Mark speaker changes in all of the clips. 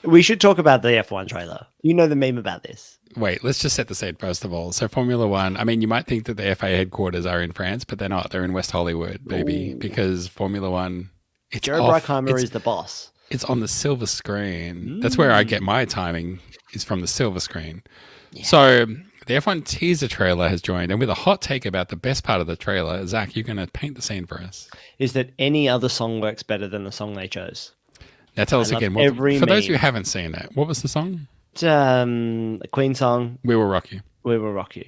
Speaker 1: We should talk about the F1 trailer. You know the meme about this.
Speaker 2: Wait, let's just set the scene first of all. So Formula One, I mean, you might think that the FA headquarters are in France, but they're not. They're in West Hollywood, baby, because Formula One, it's
Speaker 1: Jared
Speaker 2: off.
Speaker 1: Bruckheimer is the boss.
Speaker 2: It's on the silver screen. That's where I get my timing, is from the silver screen. Yeah. So the F1 teaser trailer has joined, and with a hot take about the best part of the trailer, Zach, you're going to paint the scene for us.
Speaker 1: Is that any other song works better than the song they chose?
Speaker 2: Now tell us again, for those who haven't seen it, what was the song?
Speaker 1: A Queen song.
Speaker 2: We Will Rock You.
Speaker 1: We Will Rock You.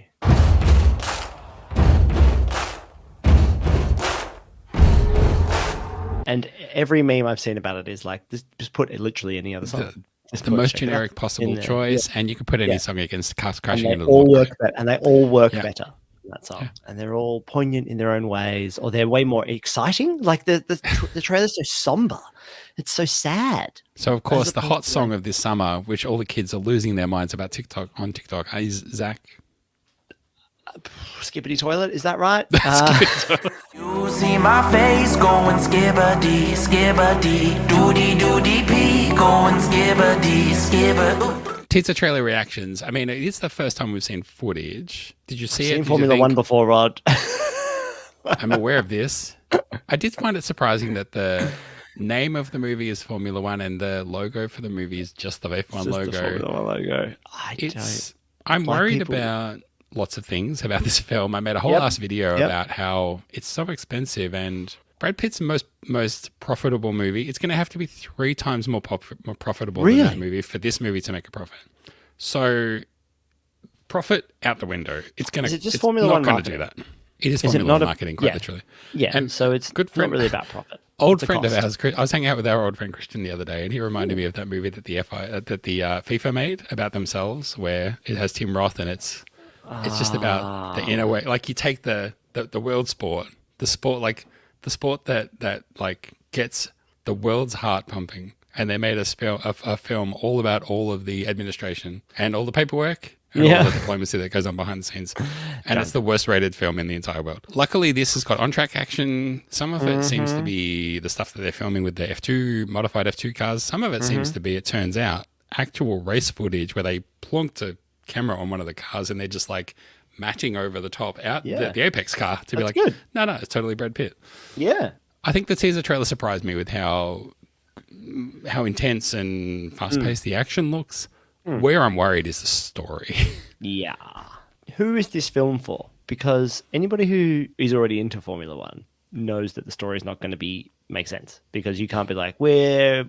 Speaker 1: And every meme I've seen about it is like, just put literally any other song.
Speaker 2: The most generic possible choice, and you can put any song against crashing into the
Speaker 1: wall. And they all work better in that song. Yeah. And they're all poignant in their own ways, or they're way more exciting. Like the trailer's so somber. It's so sad.
Speaker 2: So, of course, the hot song of this summer, which all the kids are losing their minds about on TikTok, is Zach.
Speaker 1: Skibbity Toilet, is that right?
Speaker 3: You see my face going skibbity, skibbity, doody, doody, pee, going skibbity, skibbity.
Speaker 2: Teaser trailer reactions. I mean, it's the first time we've seen footage. Did you see it?
Speaker 1: Seen Formula One before, Rod.
Speaker 2: I'm aware of this. I did find it surprising that the name of the movie is Formula One and the logo for the movie is just the F1 logo.
Speaker 1: The Formula One logo.
Speaker 2: I'm worried about lots of things about this film. I made a whole last video about how it's so expensive, and Brad Pitt's most profitable movie, it's going to have to be 3 times more profitable than that movie for this movie to make a profit. So profit out the window. It's
Speaker 1: Formula One
Speaker 2: going to do that. It is Formula One marketing, quite literally.
Speaker 1: Yeah, and so it's not really about profit.
Speaker 2: Old friend of ours, I was hanging out with our old friend Christian the other day, and he reminded me of that movie that the FIFA made about themselves, where it has Tim Roth, and it's just about the inner way. Like, you take the world sport, the sport that like gets the world's heart pumping, and they made a film all about all of the administration and all the paperwork and all the diplomacy that goes on behind the scenes. And it's the worst rated film in the entire world. Luckily, this has got on-track action. Some of it seems to be the stuff that they're filming with the modified F2 cars. Some of it seems to be, it turns out, actual race footage where they plonked a camera on one of the cars and they're just like matching over the top the Apex car to be like, good. No, it's totally Brad Pitt.
Speaker 1: Yeah.
Speaker 2: I think the teaser trailer surprised me with how intense and fast-paced the action looks. Where I'm worried is the story.
Speaker 1: Yeah. Who is this film for? Because anybody who is already into Formula One knows that the story is not going to make sense, because you can't be like, we're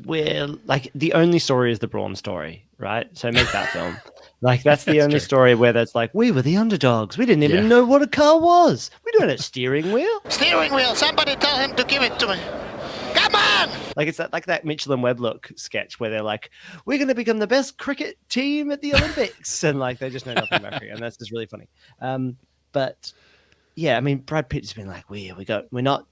Speaker 1: like, the only story is the Brawn story, right? So make that film. Like, that's the only story where that's like, we were the underdogs. We didn't even know what a car was. We don't have a steering wheel.
Speaker 4: Steering wheel. Somebody tell him to give it to me. Come on!
Speaker 1: Like, it's like that Mitchell and Webb look sketch where they're like, we're going to become the best cricket team at the Olympics. And like, they just know nothing about cricket. And that's just really funny. But yeah, I mean, Brad Pitt's been like, we're not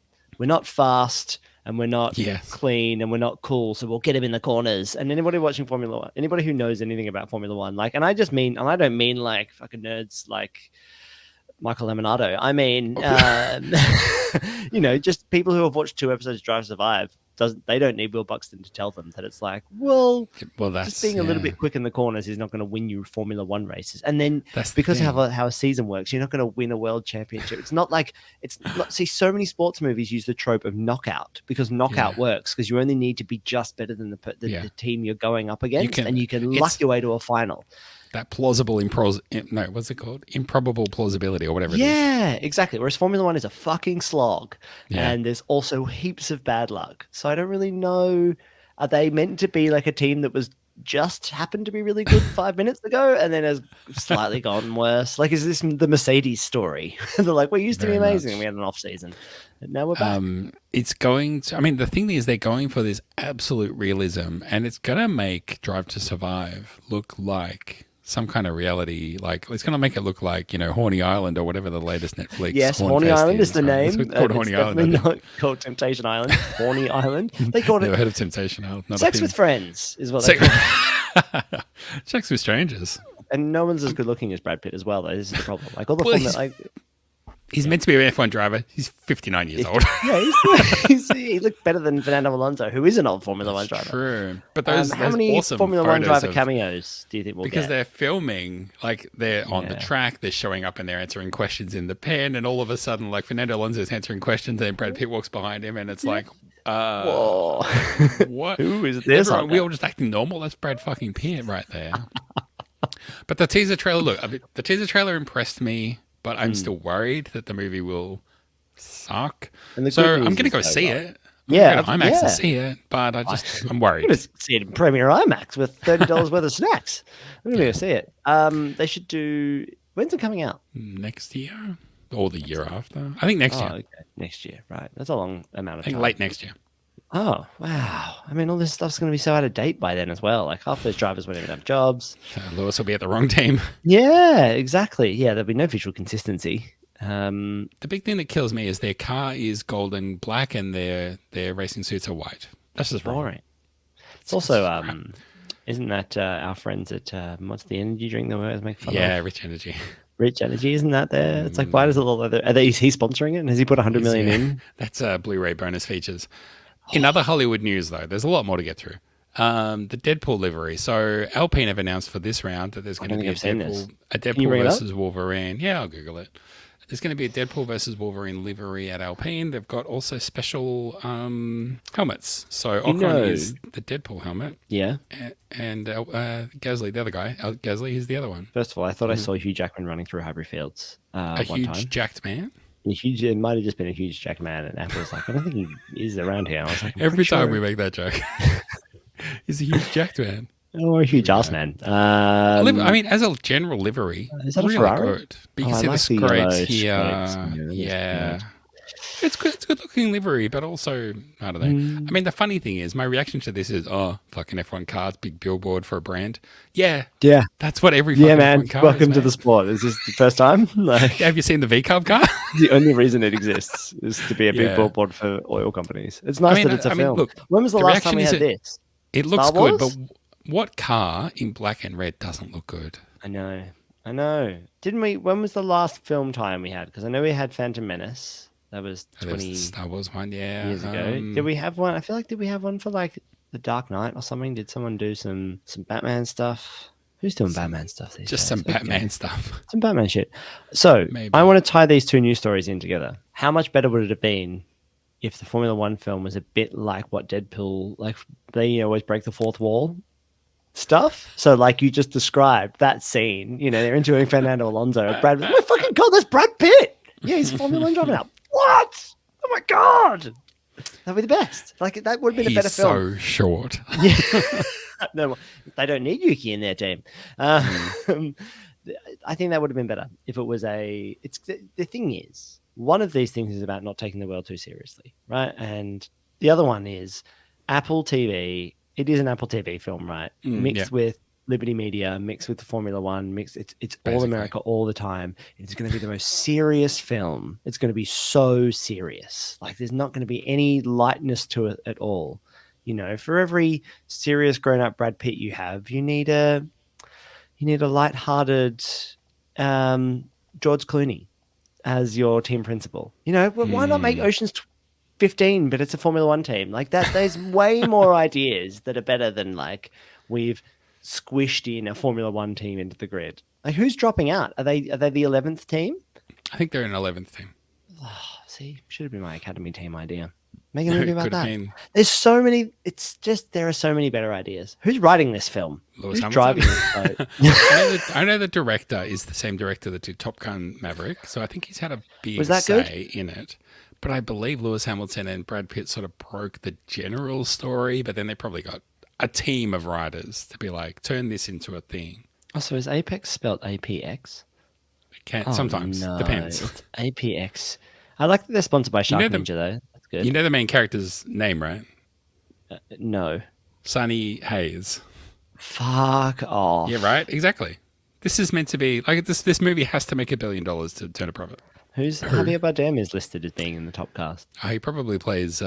Speaker 1: fast, and we're not clean, and we're not cool, so we'll get him in the corners. And anybody watching Formula One, anybody who knows anything about Formula One, like, and I don't mean like fucking nerds like Michael Lemonardo. I mean, just people who have watched 2 episodes of Drive to Survive. They don't need Will Buxton to tell them that it's like, that's just being a little bit quick in the corners is not going to win you Formula One races. And then because of how a season works, you're not going to win a world championship. It's not like see, so many sports movies use the trope of knockout, because knockout works, because you only need to be just better than the team you're going up against, and you can luck your way to a final.
Speaker 2: That what's it called? Improbable plausibility or whatever it is.
Speaker 1: Yeah, exactly. Whereas Formula One is a fucking slog, and there's also heaps of bad luck. So I don't really know, are they meant to be like a team that was just happened to be really good 5 minutes ago and then has slightly gotten worse? Like, is this the Mercedes story? They're like, we used to be amazing and we had an off season, and now we're back.
Speaker 2: It's going to, I mean, the thing is, they're going for this absolute realism, and it's going to make Drive to Survive look like some kind of reality. Like, it's going to make it look like, Horny Island or whatever the latest Netflix.
Speaker 1: Yes, Horny Island is the name.
Speaker 2: It's called Horny Island.
Speaker 1: Not called Temptation Island. Horny Island. They called
Speaker 2: Never heard of Temptation Island.
Speaker 1: Sex with Friends is what they call it.
Speaker 2: Sex with Strangers.
Speaker 1: And no one's as good looking as Brad Pitt as well, though. This is the problem. Like, all the fun that, like,
Speaker 2: He's meant to be an F1 driver. He's 59 years old.
Speaker 1: Yeah, he looked better than Fernando Alonso, who is an old Formula One driver.
Speaker 2: True. But those
Speaker 1: how many
Speaker 2: awesome
Speaker 1: Formula One
Speaker 2: photos
Speaker 1: driver cameos do you think we'll
Speaker 2: because
Speaker 1: get?
Speaker 2: they're filming, like they're on the
Speaker 1: Yeah.
Speaker 2: track, they're showing up and they're answering questions in the pen, and all of a sudden, like Fernando Alonso's answering questions, and Brad Pitt walks behind him, and it's like,
Speaker 1: Whoa.
Speaker 2: what?
Speaker 1: Who is this?
Speaker 2: Everyone, we all just acting normal. That's Brad fucking Pitt right there. But the teaser trailer, look, the teaser trailer impressed me, but I'm still worried that the movie will suck.
Speaker 1: And the
Speaker 2: So
Speaker 1: good news
Speaker 2: I'm going to
Speaker 1: is
Speaker 2: go
Speaker 1: though,
Speaker 2: see
Speaker 1: right?
Speaker 2: it.
Speaker 1: Yeah,
Speaker 2: I'm IMAX
Speaker 1: yeah.
Speaker 2: to see it, but I'm
Speaker 1: I'm
Speaker 2: worried.
Speaker 1: going to see it in Premier IMAX with $30 worth of snacks. I'm going to go see it. They should do. When's it coming out?
Speaker 2: Next year or the year after? I think next year.
Speaker 1: Okay. Next year, right? That's a long amount
Speaker 2: I
Speaker 1: of
Speaker 2: think
Speaker 1: time.
Speaker 2: late next year.
Speaker 1: Oh wow! I mean, all this stuff's going to be so out of date by then as well. Like half those drivers won't even have jobs.
Speaker 2: Lewis will be at the wrong team.
Speaker 1: Yeah, exactly. Yeah, there'll be no visual consistency.
Speaker 2: The big thing that kills me is their car is gold and black, and their racing suits are white. That's just wrong.
Speaker 1: Boring. It's also isn't that our friends at what's the energy drink that we always make fun
Speaker 2: Yeah,
Speaker 1: of?
Speaker 2: Rich Energy.
Speaker 1: Rich Energy, isn't that there? It's like, why does it look like is he sponsoring it? And has he put 100 million in?
Speaker 2: That's Blu-ray bonus features. In other Hollywood news, though, there's a lot more to get through. The Deadpool livery. So Alpine have announced for this round that there's going to be a
Speaker 1: think I've seen
Speaker 2: Deadpool
Speaker 1: bring it up?
Speaker 2: versus Wolverine. Yeah, I'll Google it. There's going to be a Deadpool versus Wolverine livery at Alpine. They've got also special helmets. So Ocon is the Deadpool helmet,
Speaker 1: Yeah.
Speaker 2: and Gasly, the other guy, Gasly, he's the other one.
Speaker 1: First of all, I thought I saw Hugh Jackman running through Highbury Fields
Speaker 2: A
Speaker 1: one
Speaker 2: huge
Speaker 1: time.
Speaker 2: jacked man.
Speaker 1: It might have just been a huge Jack man, and Apple was like, I don't think he is around here. I was like, I'm
Speaker 2: Every
Speaker 1: pretty
Speaker 2: time
Speaker 1: sure.
Speaker 2: we make that joke, he's a huge jacked man.
Speaker 1: Or a huge ass man.
Speaker 2: I mean, as a general livery,
Speaker 1: Is that a
Speaker 2: really
Speaker 1: Ferrari?
Speaker 2: good. But you
Speaker 1: Oh,
Speaker 2: can
Speaker 1: I
Speaker 2: see
Speaker 1: like
Speaker 2: the
Speaker 1: the yellow
Speaker 2: scrapes here.
Speaker 1: stripes.
Speaker 2: Yeah. It's good. It's good looking livery, but also I don't know. I mean, the funny thing is, my reaction to this is, oh, fucking F1 cars, big billboard for a brand. Yeah,
Speaker 1: Yeah.
Speaker 2: that's what every fucking
Speaker 1: Yeah, man.
Speaker 2: F1 car
Speaker 1: Welcome
Speaker 2: is,
Speaker 1: to the
Speaker 2: man.
Speaker 1: sport. Is this the first time? Like,
Speaker 2: Have you seen the V Cub car?
Speaker 1: the only reason it exists is to be a big
Speaker 2: Yeah.
Speaker 1: billboard for oil companies. It's nice
Speaker 2: I mean,
Speaker 1: that it's a film.
Speaker 2: look,
Speaker 1: When was the
Speaker 2: the
Speaker 1: last time
Speaker 2: reaction
Speaker 1: we
Speaker 2: is
Speaker 1: had this?
Speaker 2: It looks
Speaker 1: Star
Speaker 2: good,
Speaker 1: Wars?
Speaker 2: but what car in black and red doesn't look good?
Speaker 1: I know. Didn't we? When was the last film time we had? Because I know we had Phantom Menace. That was
Speaker 2: There's
Speaker 1: 20
Speaker 2: the Star Wars one, yeah.
Speaker 1: years ago. Did we have one? I feel like did we have one for like the Dark Knight or something? Did someone do some Batman stuff? Who's doing Batman stuff these
Speaker 2: Just
Speaker 1: days?
Speaker 2: some
Speaker 1: Okay.
Speaker 2: Batman stuff.
Speaker 1: Some Batman shit. So
Speaker 2: Maybe.
Speaker 1: I want to tie these two news stories in together. How much better would it have been if the Formula One film was a bit like what Deadpool, like they always break the fourth wall stuff? So like you just described that scene, they're interviewing Fernando Alonso. Brad, oh my fucking God, that's Brad Pitt. Yeah, he's a Formula One driver now. What? Oh my God. That'd be the best. Like that would have been a better
Speaker 2: He's
Speaker 1: film.
Speaker 2: so short.
Speaker 1: Yeah. No, they don't need Yuki in their team. I think that would have been better if it was the thing is, one of these things is about not taking the world too seriously, right? And the other one is Apple TV. It is an Apple TV film, right? Mixed with Liberty Media, mixed with the Formula One, it's all
Speaker 2: Basically.
Speaker 1: America all the time. It's going to be the most serious film. It's going to be so serious. Like there's not going to be any lightness to it at all. For every serious grown-up Brad Pitt you have, you need a light-hearted George Clooney as your team principal. Why not make Ocean's 15, but it's a Formula One team like that? There's way more ideas that are better than like we've squished in a Formula One team into the grid. Like who's dropping out? Are they the 11th team?
Speaker 2: I think they're an 11th team.
Speaker 1: See, should have been my academy team idea. Make a movie about
Speaker 2: Could have
Speaker 1: that.
Speaker 2: been
Speaker 1: There's so many. It's just there are so many better ideas. Who's writing this film?
Speaker 2: Lewis
Speaker 1: Who's
Speaker 2: Hamilton.
Speaker 1: driving this boat?
Speaker 2: I know the director is the same director that did Top Gun Maverick, so I think he's had a big
Speaker 1: Was that good?
Speaker 2: say in it. But I believe Lewis Hamilton and Brad Pitt sort of broke the general story, but then they probably got a team of writers to be like, turn this into a thing.
Speaker 1: Also, is Apex spelled APX?
Speaker 2: It can
Speaker 1: Oh,
Speaker 2: sometimes
Speaker 1: no,
Speaker 2: depends.
Speaker 1: It's APX. I like that they're sponsored by Shark
Speaker 2: know the-
Speaker 1: Ninja though. That's good.
Speaker 2: You know the main character's name, right?
Speaker 1: No.
Speaker 2: Sonny Hayes.
Speaker 1: Fuck off.
Speaker 2: Yeah, right. Exactly. This is meant to be like this movie has to make $1 billion to turn a profit.
Speaker 1: Who's Javier Bardem is listed as being in the top cast?
Speaker 2: He probably plays,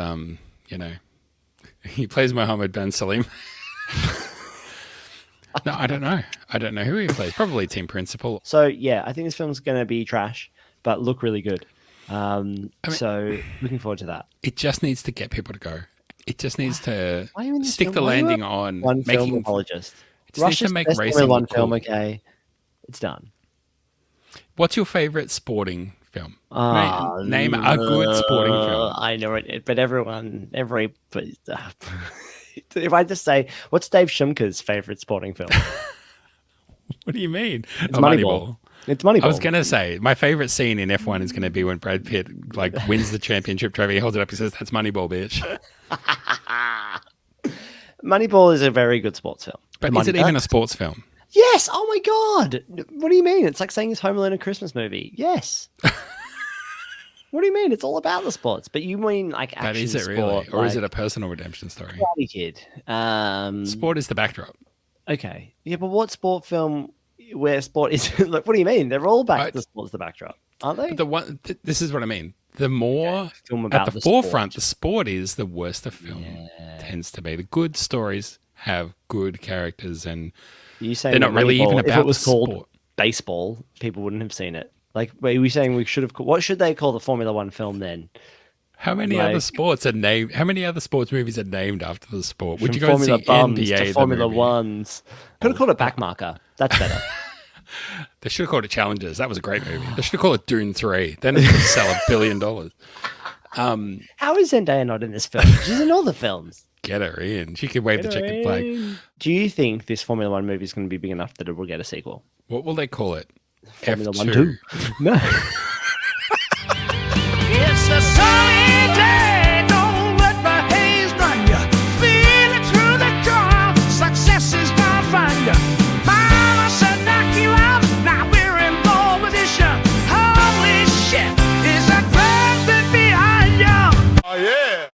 Speaker 2: he plays Mohammed Ben Salim. No, I don't know. I don't know who he plays. Probably team principal.
Speaker 1: So yeah, I think this film's going to be trash, but look really good. So looking forward to that.
Speaker 2: It just needs to get people to go. It just needs to
Speaker 1: Why are you in this
Speaker 2: stick
Speaker 1: film?
Speaker 2: the
Speaker 1: Why are you
Speaker 2: landing on
Speaker 1: One film
Speaker 2: making.
Speaker 1: apologist.
Speaker 2: It just needs to
Speaker 1: Russia's
Speaker 2: make
Speaker 1: best
Speaker 2: racing
Speaker 1: Formula One
Speaker 2: look
Speaker 1: film.
Speaker 2: cool.
Speaker 1: Okay, it's done.
Speaker 2: What's your favorite sporting film? Name a good sporting film.
Speaker 1: I know it, but if I just say, what's Dave Shumka's favorite sporting film?
Speaker 2: What do you mean?
Speaker 1: It's Moneyball. It's Moneyball.
Speaker 2: I was gonna say my favorite scene in F1 is gonna be when Brad Pitt wins the championship trophy. He holds it up. He says, "That's Moneyball, bitch."
Speaker 1: Moneyball is a very good sports film.
Speaker 2: But is it even a sports film?
Speaker 1: Yes. Oh my god. What do you mean? It's like saying it's Home Alone a Christmas movie. Yes. What do you mean? It's all about the sports. But you mean like action
Speaker 2: But is it really,
Speaker 1: sport,
Speaker 2: or is it a personal redemption story?
Speaker 1: Karate Kid?
Speaker 2: Sport is the backdrop.
Speaker 1: Okay. Yeah, but what sport film where sport is like? What do you mean? They're all back. The sport's the backdrop, aren't they?
Speaker 2: This is what I mean. The more
Speaker 1: film about
Speaker 2: at the forefront, the sport is, the worse the film tends to be. The good stories have good characters, and
Speaker 1: they're
Speaker 2: not really even about
Speaker 1: if it was
Speaker 2: the
Speaker 1: called
Speaker 2: sport.
Speaker 1: baseball, people wouldn't have seen it. Like, were we saying we should have? What should they call the Formula One film then?
Speaker 2: How many other sports are named? How many other sports movies are named after the sport? Would
Speaker 1: From
Speaker 2: you go
Speaker 1: Formula
Speaker 2: and see
Speaker 1: Bums
Speaker 2: NBA
Speaker 1: to
Speaker 2: the
Speaker 1: Formula
Speaker 2: movie?
Speaker 1: Ones? Could have called it Backmarker. That's better.
Speaker 2: They should have called it Challengers. That was a great movie. They should have called it Dune 3. Then it would sell $1 billion.
Speaker 1: How is Zendaya not in this film? She's in all the films.
Speaker 2: Get her in. She could wave the chicken flag.
Speaker 1: Do you think this Formula One movie is going to be big enough that it will get a sequel?
Speaker 2: What will they call it?
Speaker 1: Formula
Speaker 2: F2.
Speaker 1: One 2? No.